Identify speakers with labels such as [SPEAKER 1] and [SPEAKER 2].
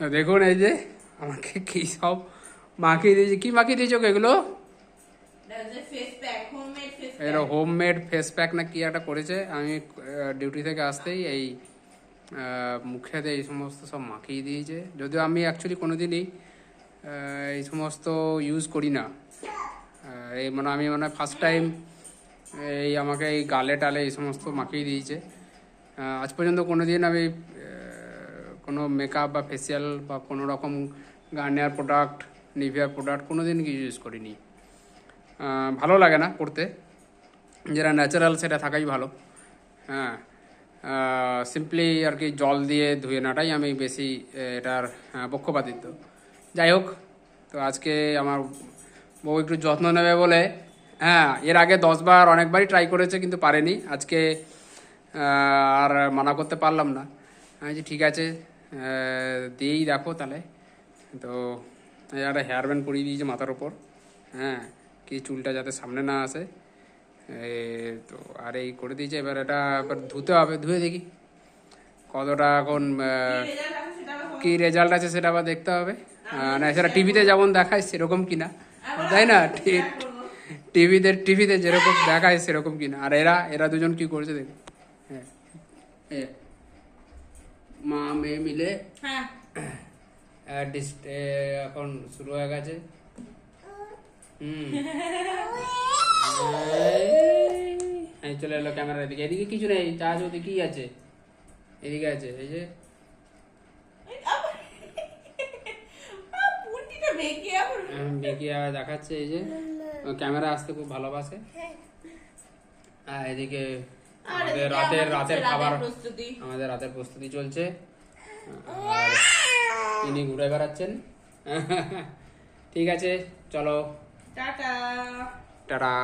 [SPEAKER 1] দেখুন এই যে আমাকে কি সব মাখিয়ে দিয়েছে। কি মাখিয়ে দিয়েছো এগুলো? এর হোমমেড ফেস প্যাক না কি একটা করেছে। আমি ডিউটি থেকে আসতেই এই মুখেতে এই সমস্ত সব মাখিয়ে দিয়েছে। যদিও আমি অ্যাকচুয়ালি কোনোদিনই এই সমস্ত ইউজ করি না। এই মানে আমি মানে ফার্স্ট টাইম এই আমাকে এই গালে টালে এই সমস্ত মাখিয়ে দিয়েছে। আজ পর্যন্ত কোনো দিন আমি কোনো মেকআপ বা ফেসিয়াল বা কোনো রকম গার্নিয়ার প্রোডাক্ট, নিভিয়ার প্রোডাক্ট কোনো দিন কিছু ইউজ করিনি। ভালো লাগে না করতে, যেটা ন্যাচারাল সেটা থাকাই ভালো। হ্যাঁ, সিম্পলি আর কি জল দিয়ে ধুয়ে নেওয়াটাই আমি বেশি এটার পক্ষপাতিত্ব। যাই হোক, তো আজকে আমার বউ একটু যত্ন নেবে বলে, হ্যাঁ এর আগে 10 বার অনেকবারই ট্রাই করেছে কিন্তু পারেনি। আজকে আর মানা করতে পারলাম না। আমি যে ঠিক আছে দিয়েই দেখো তাহলে। তো একটা হেয়ার ব্যান্ড পরিয়ে দিয়েছে মাথার ওপর, হ্যাঁ, কি চুলটা যাতে সামনে না আসে। তো আর এই করে দিয়েছে। এবার এটা এবার ধুতে হবে, ধুয়ে দেখি কতটা এখন কি রেজাল্ট আছে সেটা আবার দেখতে হবে। না সেটা টিভিতে যেমন দেখায় সেরকম কিনা, তাই না? টিভিতে যেরকম দেখায় সেরকম কিনা। আর এরা এরা দুজন কি করছে দেখো। হ্যাঁ, মা মেয়ে মিলে এখন শুরু হয়ে গেছে। এই চলে এলো ক্যামেরার দিকে। এদিকে কিছু নেই, চার্জ ওদিকে কি আছে, এদিকে আছে। এই যে বেঁকিয়ে দেখাচ্ছে। এই যে ক্যামেরা আসতে খুব ভালোবাসে। আর এদিকে আমাদের রাতের খাবার, আমাদের রাতের প্রস্তুতি চলছে। আর তিনি ঘুরে বেড়াচ্ছেন। ঠিক আছে, চলো টাটা টাটা।